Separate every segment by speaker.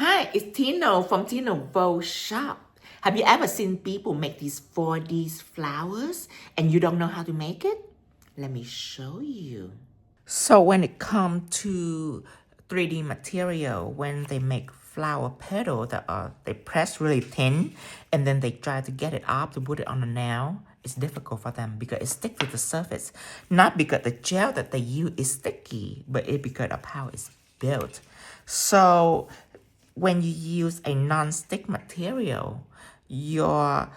Speaker 1: Hi, it's Tino from Tino Vo Shop. Have you ever seen people make these 4D flowers and you don't know how to make it? Let me show you. So when it comes to 3D material, when they make flower petal they press really thin and then they try to get it up to put it on the nail, it's difficult for them because it sticks to the surface. Not because the gel that they use is sticky, but it's because of how it's built. So when you use a non-stick material, your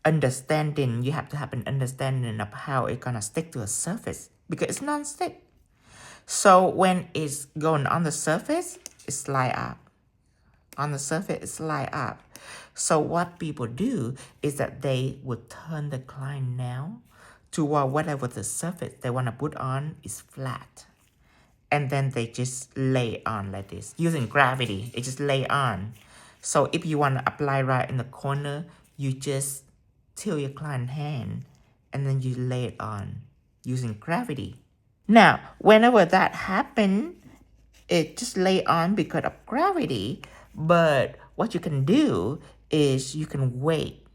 Speaker 1: understanding, you have to have an understanding of how it's gonna stick to a surface because it's non-stick. So when it's going on the surface, it slide up. On the surface, it slide up. So what people do is that they would turn the client now to whatever the surface they want to put on is flat. And then they just lay on like this. Using gravity, it just lay on. So if you want to apply right in the corner, you just tilt your client hand and then you lay it on using gravity. Now, whenever that happens, it just lay on because of gravity. But what you can do is you can wait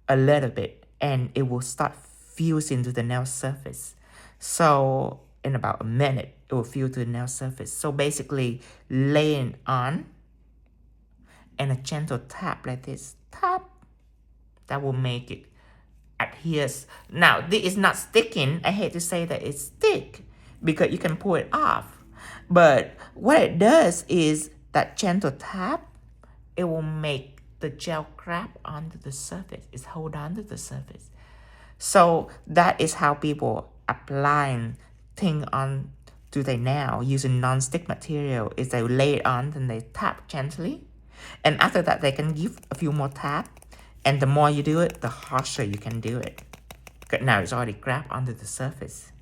Speaker 1: a little bit and it will start fusing to the nail surface. So in about a minute, it will fuse to the nail surface. So basically laying on and a gentle tap like this, tap, that will make it adheres. Now, this is not sticking. I hate to say that it's stick because you can pull it off. But what it does is that gentle tap, it will make the gel grab onto the surface. It's hold on to the surface. So that is how people applying thing on to their nail using non-stick material is they lay it on and they tap gently. And after that, they can give a few more tap. And the more you do it, the harsher you can do it. Because now it's already grabbed onto the surface.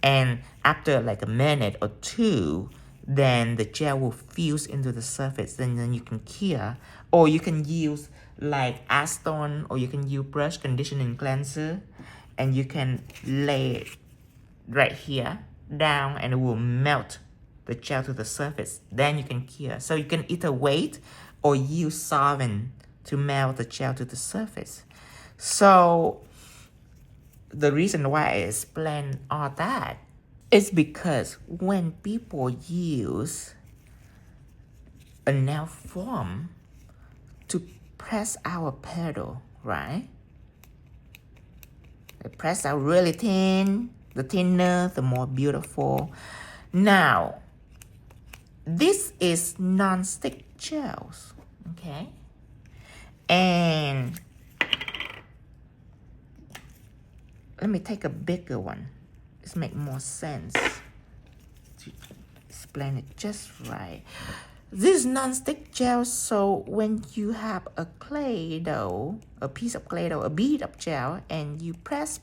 Speaker 1: And after like a minute or two, then the gel will fuse into the surface. Then you can cure. Or you can use like acetone, or you can use brush conditioning cleanser. And you can lay it right here down and it will melt the gel to the surface. Then you can cure. So you can either wait or use solvent to melt the gel to the surface. So the reason why I explain all that is because when people use a nail form to press our petal, right? They press out really thin. The thinner, the more beautiful. Now, this is non-stick gels, okay? And let me take a bigger one. This makes more sense to explain it just right. This is non-stick gel, so when you have a clay dough, a piece of clay dough, a bead of gel, and you press,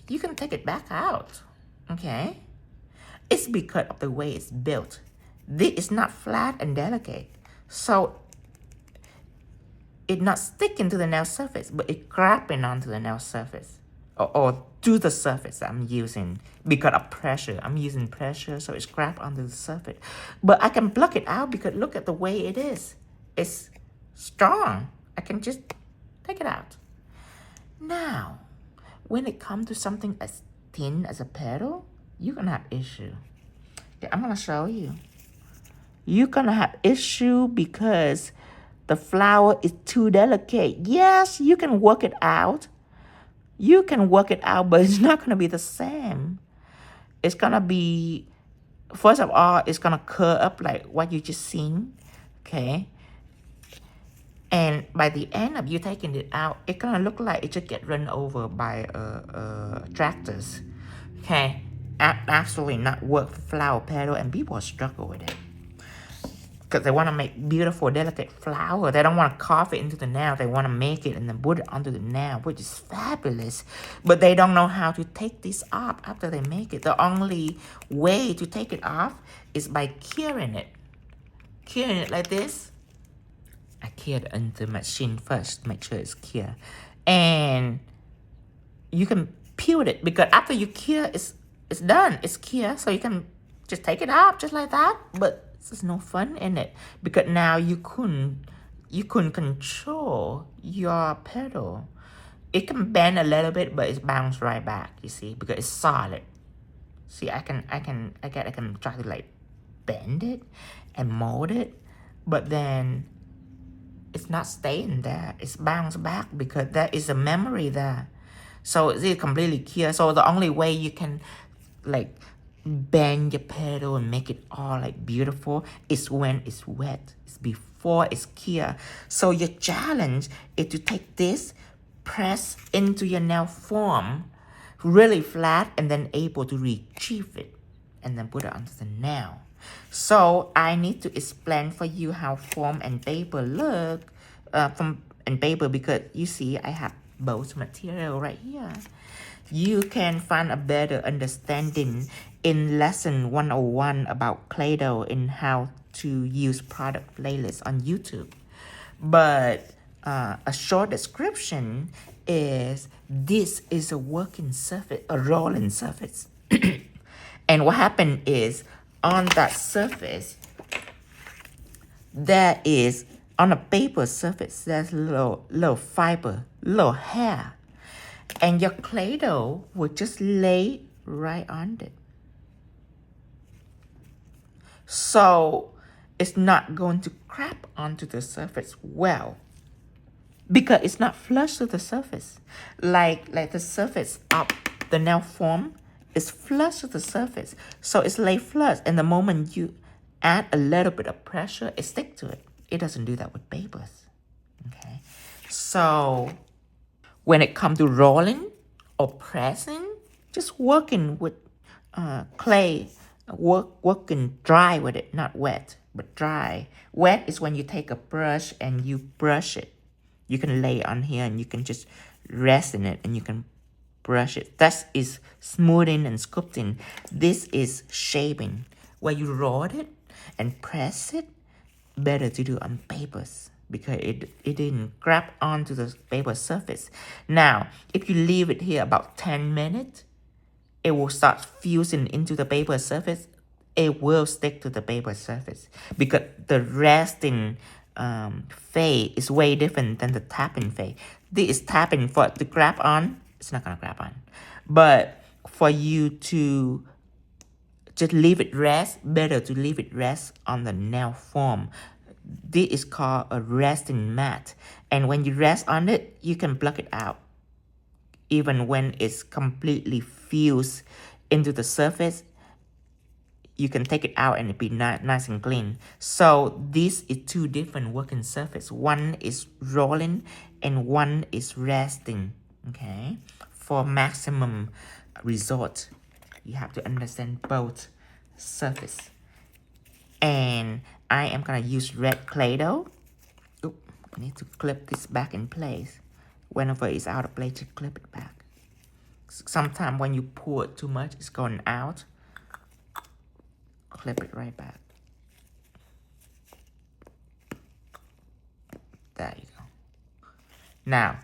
Speaker 1: you can take it back out, okay? It's because of the way it's built. This is not flat and delicate, so it's not sticking to the nail surface, but it's grabbing onto the nail surface. Or to the surface I'm using because of pressure. I'm using pressure, so it's grabbed onto the surface. But I can pluck it out because look at the way it is. It's strong. I can just take it out. Now, when it comes to something as thin as a petal, you're gonna have issue. Okay, I'm gonna show you. You're gonna have issue because the flower is too delicate. Yes, you can work it out. You can work it out, but it's not going to be the same. It's going to be, first of all, it's going to curl up like what you just seen, okay? And by the end of you taking it out, it's going to look like it just get run over by tractors, okay? Absolutely not work for flower petal, and people struggle with it. Because they want to make beautiful, delicate flower. They don't want to carve it into the nail. They want to make it and then put it onto the nail, which is fabulous. But they don't know how to take this off after they make it. The only way to take it off is by curing it. Curing it like this. I cure it into the machine first to make sure it's cure. And you can peel it because after you cure, it's done. It's cure. So you can Just take it off just like that. But there's no fun in it because now you couldn't control your pedal. It can bend a little bit, but it's bounced right back, you see, because it's solid. See, I can try to like bend it and mold it, but then it's not staying there. It's bounced back because there is a memory there. So it's completely clear. So the only way you can like bend your pedal and make it all like beautiful is when it's wet. It's before it's clear. So your challenge is to take this, press into your nail form really flat, and then able to retrieve it and then put it onto the nail. So I need to explain for you how foam and paper look and paper, because you see I have both material right here. You can find a better understanding in lesson 101 about Play-Doh and how to use product playlist on YouTube. But a short description is this is a working surface, a rolling surface. And what happened is on that surface, there is, on a paper surface, there's little fiber, little hair. And your Play-Doh will just lay right on it. So it's not going to grab onto the surface well, because it's not flush to the surface. Like the surface of the nail form is flush to the surface. So it's lay flush, and the moment you add a little bit of pressure, it sticks to it. It doesn't do that with papers. Okay. So when it comes to rolling or pressing, just working with clay, working dry with it, not wet, but dry. Wet is when you take a brush and you brush it. You can lay on here and you can just rest in it and you can brush it. That is smoothing and sculpting. This is shaping, where you roll it and press it. Better to do on papers because it didn't grab onto the paper surface. Now, if you leave it here about 10 minutes, it will start fusing into the paper surface. It will stick to the paper surface because the resting phase is way different than the tapping phase. This is tapping. For it to grab on, it's not gonna grab on. But for you to just leave it rest, better to leave it rest on the nail form. This is called a resting mat. And when you rest on it, you can pluck it out. Even when it's completely fused into the surface, you can take it out and it'll be nice and clean. So this is two different working surface. One is rolling and one is resting. Okay, for maximum result, you have to understand both surface. And I am gonna use red Play-Doh. I need to clip this back in place. Whenever it's out of place, just clip it back. Sometimes when you pour it too much, it's going out. Clip it right back. There you go. Now,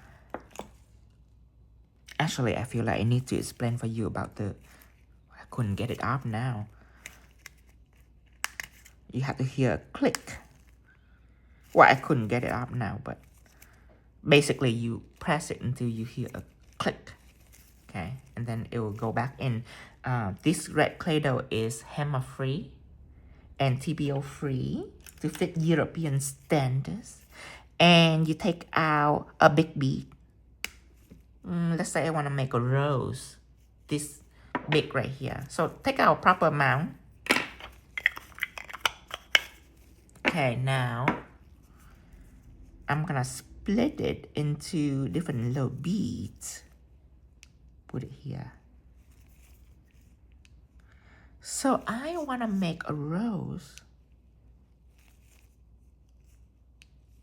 Speaker 1: actually, I feel like I need to explain for you about I couldn't get it off now. You have to hear a click. Well, I couldn't get it off now, but basically you press it until you hear a click. Okay, and then it will go back in. This red Play-Doh is HEMA-free and TPO-free to fit European standards. And you take out a big bead. Let's say I want to make a rose. This big right here. So take out a proper amount. Okay, now I'm gonna split it into different little beads. Put it here. So I want to make a rose.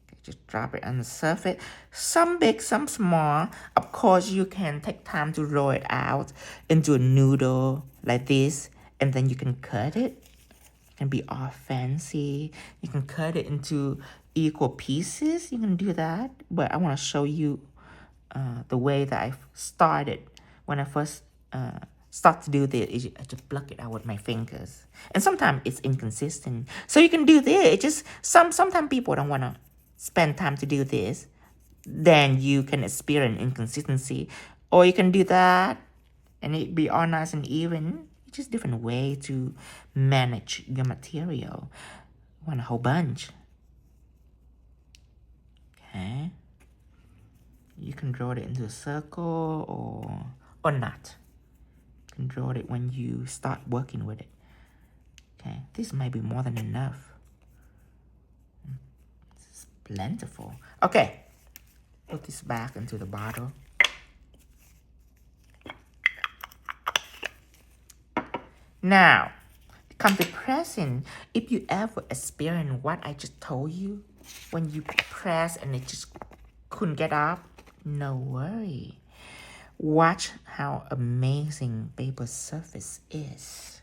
Speaker 1: Okay, just drop it on the surface. Some big, some small. Of course, you can take time to roll it out into a noodle like this. And then you can cut it. It can be all fancy. You can cut it into equal pieces. You can do that. But I want to show you the way that I started when I first start to do this, I just pluck it out with my fingers. And sometimes it's inconsistent. So you can do this. It just sometimes people don't want to spend time to do this. Then you can experience inconsistency. Or you can do that and it be all nice and even. It's just different way to manage your material. Want a whole bunch. Okay. You can draw it into a circle or not. You can draw it when you start working with it. Okay, this might be more than enough. This is plentiful. Okay, put this back into the bottle. Now, come to pressing. If you ever experience what I just told you, when you press and it just couldn't get up, no worry. Watch how amazing paper surface is.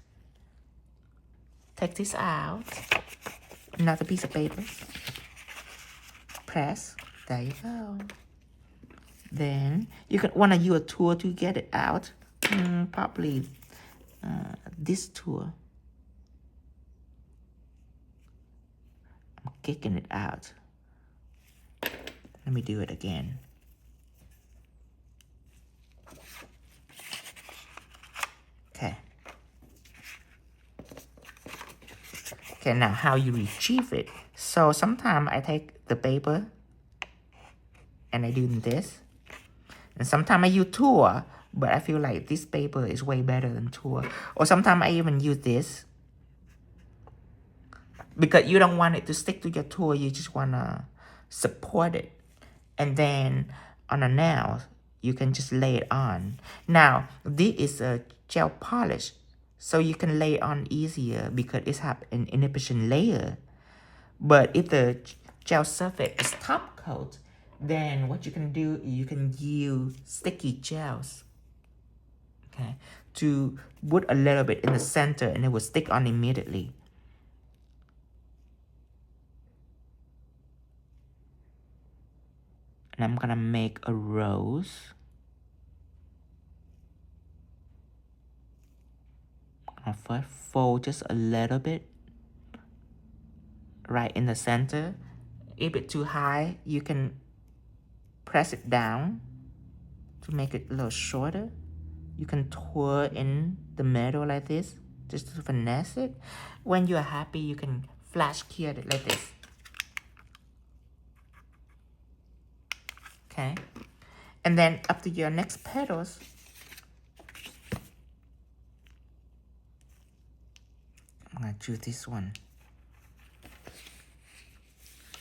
Speaker 1: Take this out. Another piece of paper. Press. There you go. Then you can want to use a tool to get it out. Probably this tool. I'm kicking it out. Let me do it again. Okay. Okay, now how you retrieve it. So sometimes I take the paper and I do this. And sometimes I use tool, but I feel like this paper is way better than tool. Or sometimes I even use this. Because you don't want it to stick to your tool, you just want to support it. And then on a nail, you can just lay it on. Now, this is a gel polish. So you can lay it on easier because it has an inhibition layer. But if the gel surface is top coat, then what you can do, you can use sticky gels. Okay, to put a little bit in the center and it will stick on immediately. And I'm gonna make a rose. I'm gonna first fold just a little bit right in the center. If it's too high, you can press it down to make it a little shorter. You can twirl in the middle like this, just to finesse it. When you're happy, you can flash cure it like this. Okay. And then up to your next petals, I'm gonna choose this one.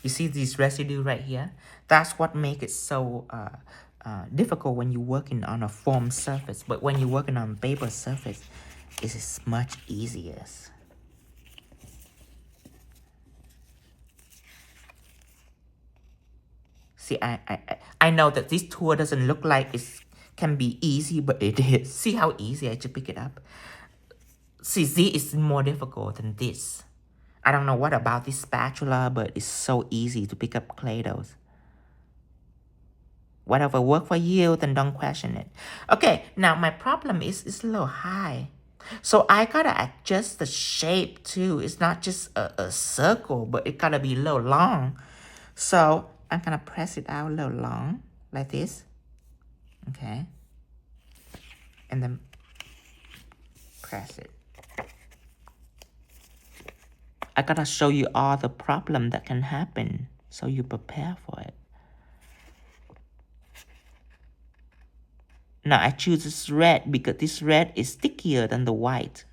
Speaker 1: You see this residue right here? That's what makes it so difficult when you're working on a foam surface. But when you're working on paper surface, it is much easier. See, I know that this tool doesn't look like it can be easy, but it is. See how easy I just pick it up? See, this is more difficult than this. I don't know what about this spatula, but it's so easy to pick up Play-Dohs. Whatever work for you, then don't question it. Okay, now my problem is it's a little high. So I gotta adjust the shape too. It's not just a circle, but it gotta be a little long. So I'm gonna press it out a little long, like this. Okay. And then press it. I gotta show you all the problem that can happen so you prepare for it. Now I choose this red because this red is stickier than the white.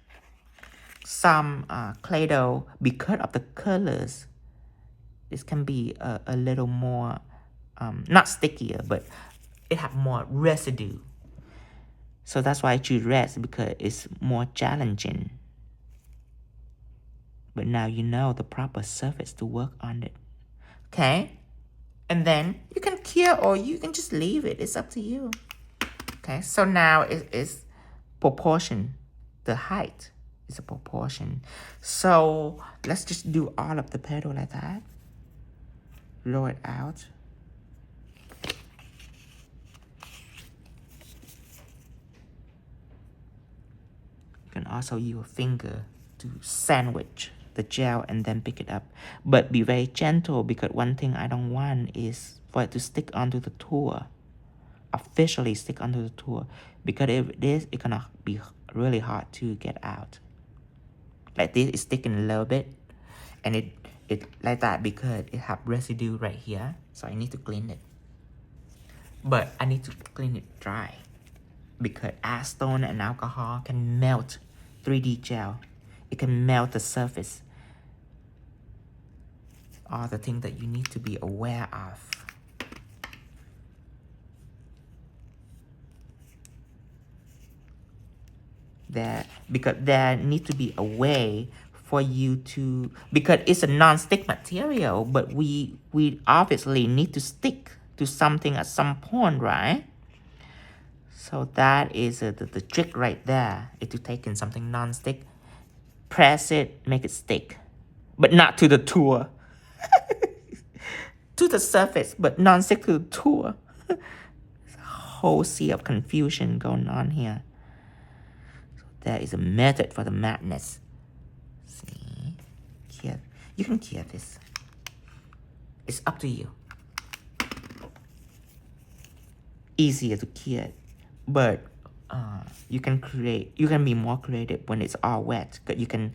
Speaker 1: Some Play-Doh, because of the colors, this can be a little more, not stickier, but it have more residue. So that's why I choose red, because it's more challenging. But now you know the proper surface to work on it. Okay? And then you can cure or you can just leave it. It's up to you. Okay, so now it is proportion. The height is a proportion. So let's just do all of the petal like that. Roll it out. can also use a finger to sandwich the gel and then pick it up. But be very gentle, because one thing I don't want is for it to stick onto the tool, officially stick onto the tool, because if it is, it's gonna be really hard to get out. Like this, it's sticking a little bit, and it like that because it have residue right here, so I need to clean it. But I need to clean it dry, because acetone and alcohol can melt 3D gel. It can melt the surface. All the things that you need to be aware of. Because there need to be a way for you to, because it's a non-stick material, but we obviously need to stick to something at some point, right? So that is the trick right there, is to take in something non-stick, press it, make it stick, but not to the tool. To the surface, but non-stick to the tool. There's a whole sea of confusion going on here. So there is a method for the madness. See? Cure. You can cure this. It's up to you. Easier to cure, but you can be more creative when it's all wet, because you can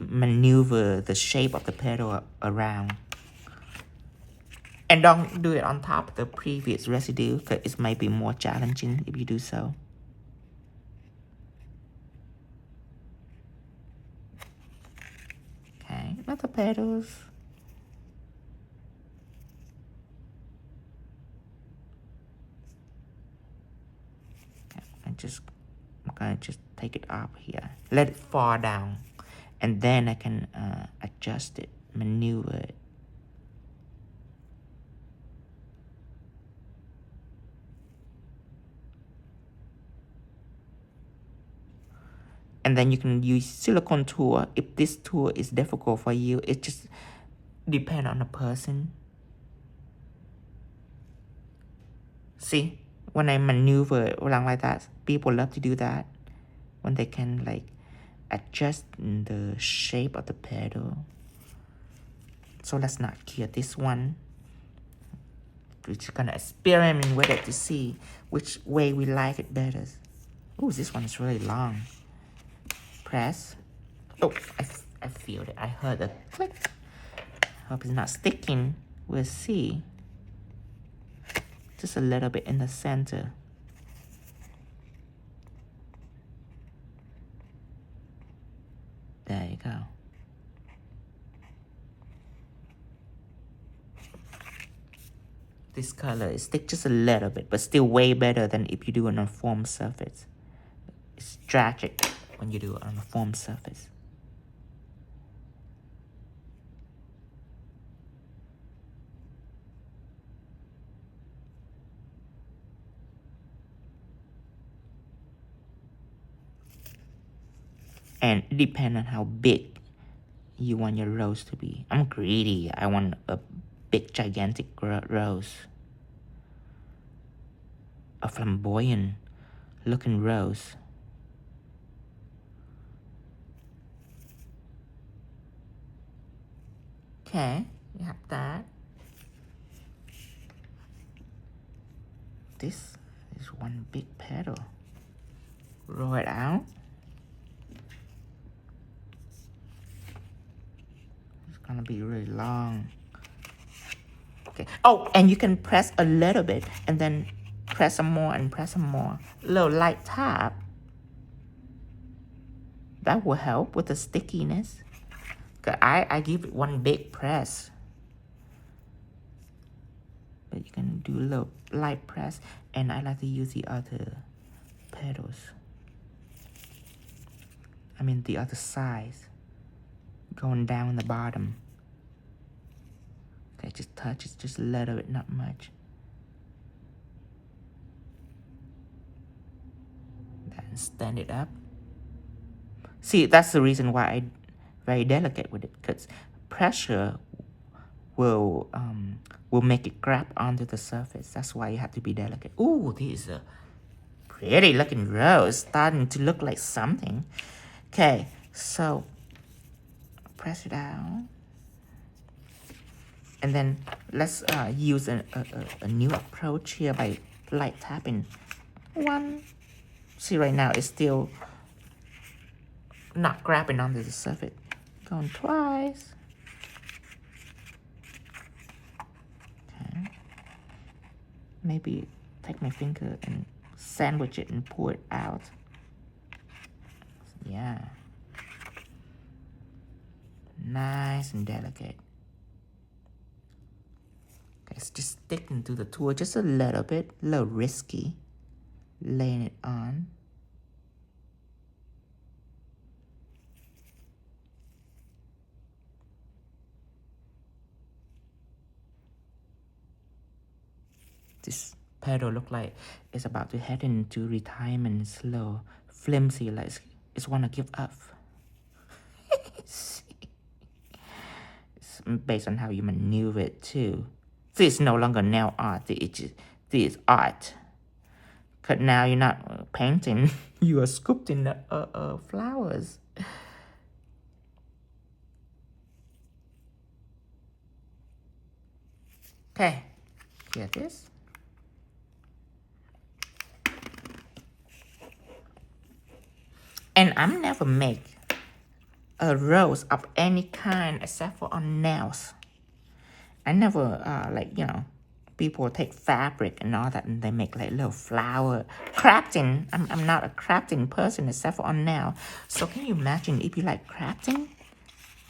Speaker 1: maneuver the shape of the pedal around. And don't do it on top of the previous residue, because it might be more challenging if you do so. Okay, another petals. Okay, I'm gonna just take it up here. Let it fall down. And then I can adjust it, maneuver it. And then you can use silicone tool. If this tool is difficult for you, it just depends on the person. See, when I maneuver around like that, people love to do that. When they can like adjust the shape of the pedal. So let's not cure this one. We're just gonna experiment with it to see which way we like it better. Oh, this one is really long. Press. Oh, I feel it. I heard a click. Hope it's not sticking. We'll see. Just a little bit in the center. There you go. This color is stick just a little bit, but still way better than if you do it on a foam surface. It's tragic when you do it on a foam surface. And it depends on how big you want your rose to be. I'm greedy. I want a big, gigantic rose. A flamboyant looking rose. Okay, we have that. This is one big petal. Roll it out. It's gonna be really long. Okay. Oh, and you can press a little bit and then press some more and press some more. A little light tap. That will help with the stickiness. I give it one big press. But you can do a little light press. And I like to use the other petals. I mean the other sides. Going down the bottom. Okay, just touch it just a little bit, not much. Then stand it up. See, that's the reason why I'm very delicate with it, because pressure will make it grab onto the surface. That's why you have to be delicate. Ooh, this is a pretty looking rose, starting to look like something. Okay, so press it down. And then let's use a new approach here by light tapping. One. See, right now it's still not grabbing onto the surface. Going twice. Okay. Maybe take my finger and sandwich it and pour it out. Yeah. Nice and delicate. Okay, it's just sticking to the tool just a little bit, a little risky. Laying it on. This petal look like it's about to head into retirement slow, flimsy, like it's wanna give up. It's based on how you maneuver it too. This is no longer nail art, this is art. Cause now you're not painting, you are sculpting flowers. Okay, get this. And I'm never make a rose of any kind except for on nails. I never people take fabric and all that and they make like little flower crafting. I'm not a crafting person except for on nail. So can you imagine if you like crafting?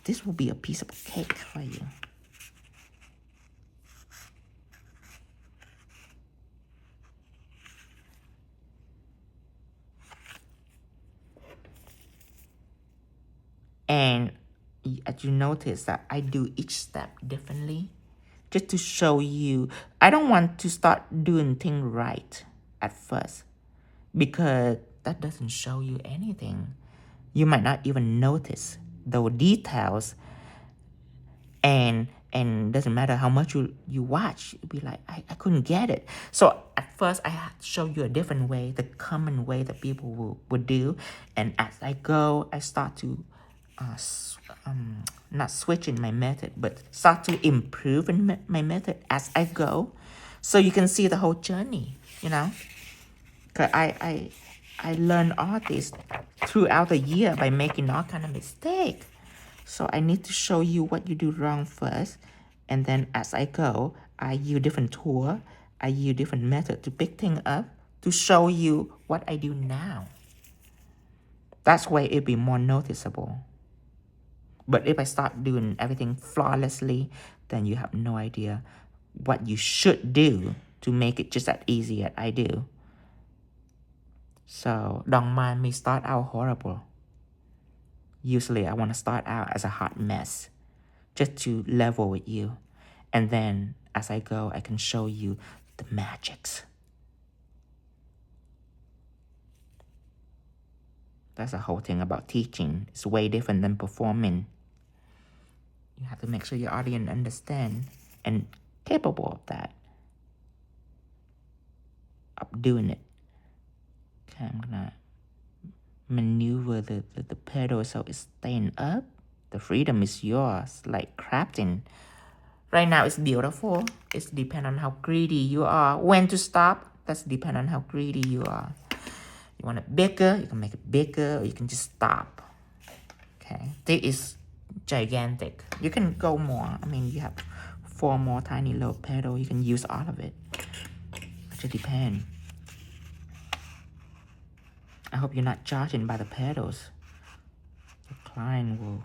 Speaker 1: This will be a piece of cake for you. And as you notice that I do each step differently, just to show you, I don't want to start doing things right at first because that doesn't show you anything. You might not even notice the details, and doesn't matter how much you watch, you'll be like, I couldn't get it. So at first I had to show you a different way, the common way that people would do, and as I go, I start to not switching my method, but start to improve in my method as I go, so you can see the whole journey, you know. Cause I learned all this throughout the year by making all kind of mistake. So I need to show you what you do wrong first, and then as I go, I use different tool, I use different method to pick things up to show you what I do now. That's why it'd be more noticeable. But if I start doing everything flawlessly, then you have no idea what you should do to make it just as easy as I do. So don't mind me start out horrible. Usually I want to start out as a hot mess, just to level with you. And then as I go, I can show you the magics. That's the whole thing about teaching. It's way different than performing. You have to make sure your audience understand and capable of that, of doing it. Okay, I'm gonna maneuver the pedal so it's staying up. The freedom is yours, like crafting. Right now it's beautiful. It's depend on how greedy you are. When to stop, that's depend on how greedy you are. You want it bigger, you can make it bigger, or you can just stop. Okay, this is gigantic. You can go more. I mean, you have 4 more tiny little pedals. You can use all of it. It just depends. I hope you're not charging by the pedals. The client will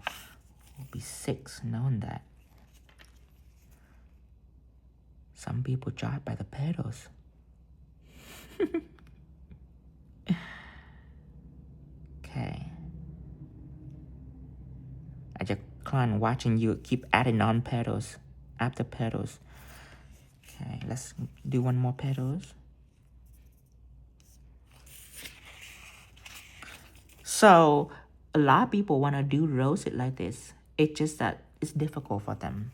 Speaker 1: be sick knowing that. Some people charge by the pedals. Okay. I just client watching you keep adding on pedals after pedals. Okay, let's do one more pedals. So a lot of people want to do roses like this. It's just that it's difficult for them.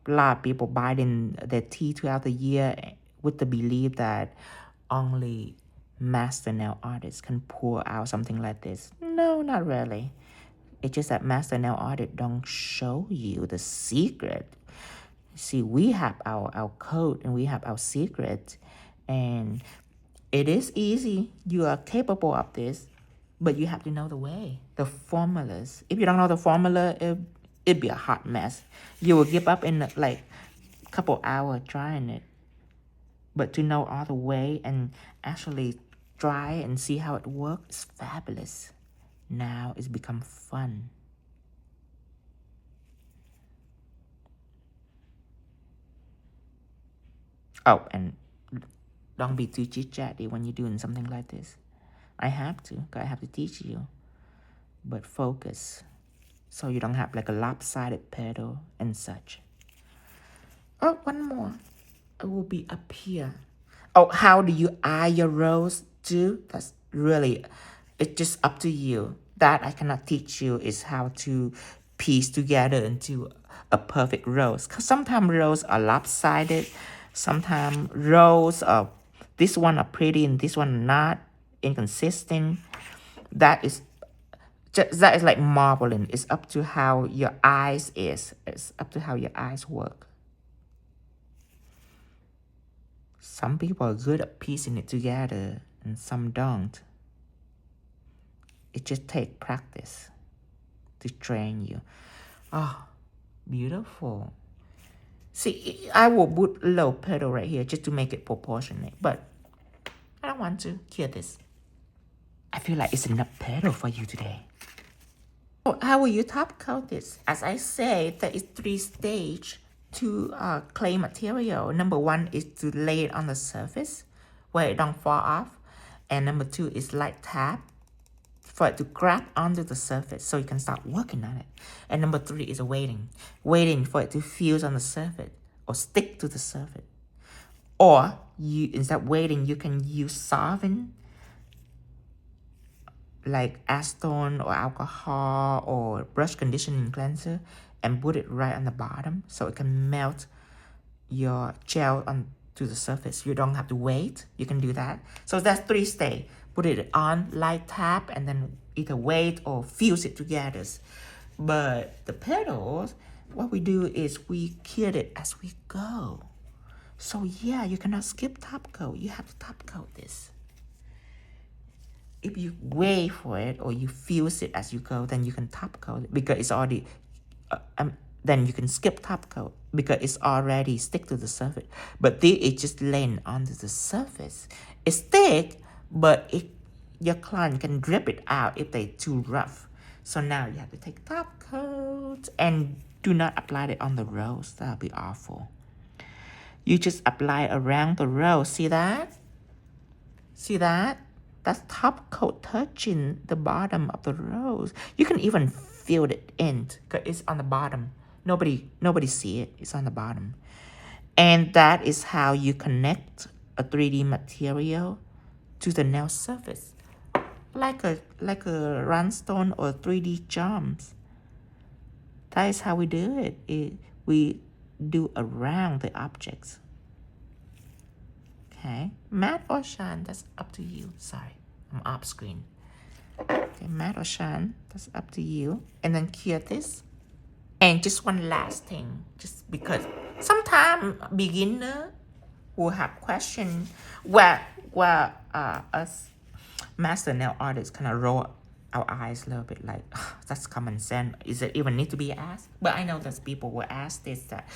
Speaker 1: A lot of people biting their teeth throughout the year with the belief that only master nail artists can pull out something like this. No, not really. It's just that master nail artists don't show you the secret. See, we have our code and we have our secret, and it is easy. You are capable of this, but you have to know the way, the formulas. If you don't know the formula, it'd be a hot mess. You will give up in like a couple hours trying it. But to know all the way and actually try and see how it works is fabulous. Now it's become fun. Oh, and don't be too chit-chatty when you're doing something like this. I have to, because I have to teach you. But focus, so you don't have like a lopsided petal and such. Oh, one more. It will be up here. Oh, how do you eye your rose too? That's really, it's just up to you. That I cannot teach you is how to piece together into a perfect rose. Because sometimes roses are lopsided. Sometimes roses are, this one are pretty and this one not, inconsistent. That is like marbling. It's up to how your eyes is. It's up to how your eyes work. Some people are good at piecing it together and some don't. It just takes practice to train you. Oh, beautiful. See, I will put a little petal right here just to make it proportionate, but I don't want to cure this. I feel like it's enough petal for you today. So how will you top coat this? As I say, there is 3 stages to clay material. Number 1 is to lay it on the surface where it don't fall off. And number 2 is light tap for it to grab onto the surface so you can start working on it. And number 3 is waiting for it to fuse on the surface or stick to the surface. Or you, instead of waiting, you can use solvent like acetone or alcohol or brush conditioning cleanser and put it right on the bottom so it can melt your gel onto the surface. You don't have to wait. You can do that. So that's 3 stages. Put it on, light tap, and then either wait or fuse it together. But the petals, what we do is we cure it as we go. So yeah, you cannot skip top coat. You have to top coat this. If you wait for it or you fuse it as you go, then you can top coat it because it's already, then you can skip top coat because it's already stick to the surface. But this is just laying onto the surface. It's thick, but your client can drip it out if they're too rough. So now you have to take top coat and do not apply it on the rose. That'll be awful. You just apply it around the rose. See that? See that? That's top coat touching the bottom of the rose. You can even feel it in because it's on the bottom. Nobody see it. It's on the bottom. And that is how you connect a 3D material to the nail surface. Like a rhinestone or 3D charms. That is how we do it. We do around the objects. Okay, matte or shine, that's up to you. Sorry, I'm off screen. Okay, matte or shine, that's up to you. And then cure this. And just one last thing, just because sometimes beginner will have questions where us master nail artists kind of roll our eyes a little bit like, that's common sense. Is it even need to be asked? But I know that people will ask this, that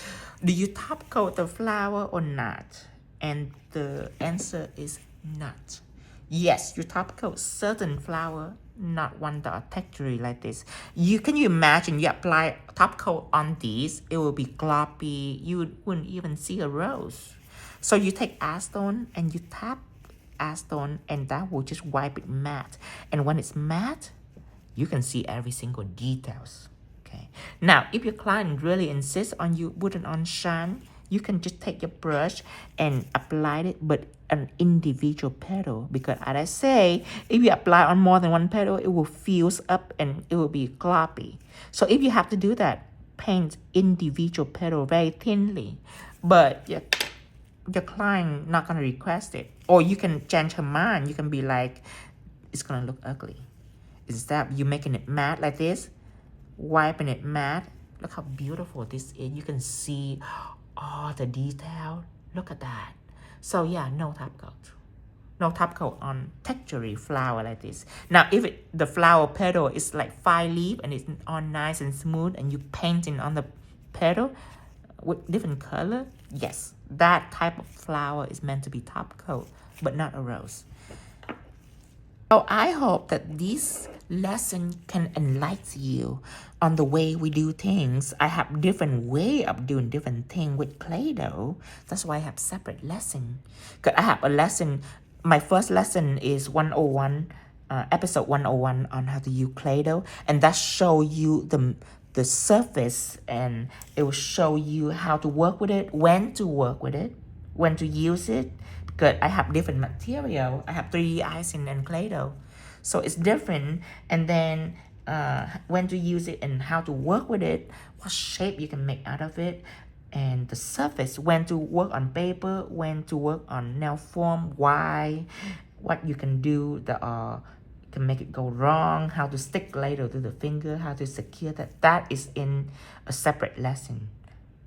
Speaker 1: do you top coat the flower or not? And the answer is not. Yes, you top coat certain flower, not one that are textury like this. Can you imagine you apply top coat on these, it will be gloppy. You wouldn't even see a rose. So you take acetone and you tap acetone and that will just wipe it matte. And when it's matte, you can see every single details. Okay. Now, if your client really insists on you putting on shine, you can just take your brush and apply it, but an individual petal. Because as I say, if you apply on more than one petal, it will fuse up and it will be gloppy. So if you have to do that, paint individual petal very thinly. But your client not going to request it. Or you can change her mind. You can be like, it's gonna look ugly. Instead of you making it matte like this, wiping it matte. Look how beautiful this is. You can see all the detail. Look at that. So yeah, no top coat. No top coat on textury flower like this. Now, if the flower petal is like 5-leaf and it's all nice and smooth and you painting on the petal with different color, yes, that type of flower is meant to be top coat, but not a rose. So I hope that this lesson can enlighten you on the way we do things. I have different way of doing different thing with Play-Doh. That's why I have separate lesson. Cause I have a lesson. My first lesson is 101, episode 101 on how to use Play-Doh, and that show you the surface, and it will show you how to work with it, when to work with it, when to use it. Because I have different material. I have 3D icing and Play-Doh. So it's different. And then when to use it and how to work with it, what shape you can make out of it, and the surface, when to work on paper, when to work on nail form, why, what you can do that can make it go wrong, how to stick glider to the finger, how to secure that. That is in a separate lesson,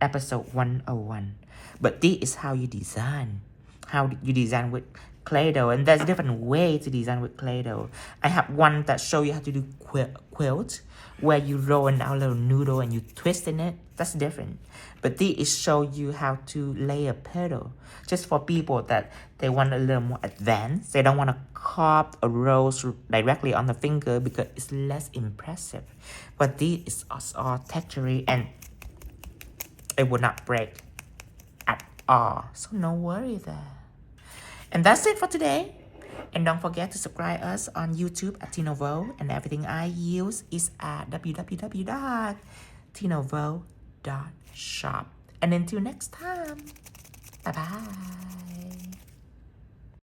Speaker 1: episode 101. But this is how you design. How you design with Play-Doh, and there's different way to design with Play-Doh. I have one that show you how to do quilt, where you roll out a little noodle and you twist in it. That's different. But this is show you how to lay a petal, just for people that they want a little more advanced. They don't want to carve a rose directly on the finger because it's less impressive. But this is all textury and it will not break at all. So no worry there. And that's it for today. And don't forget to subscribe us on YouTube at Tinovo. And everything I use is at www.tinovo.shop. And until next time, bye-bye.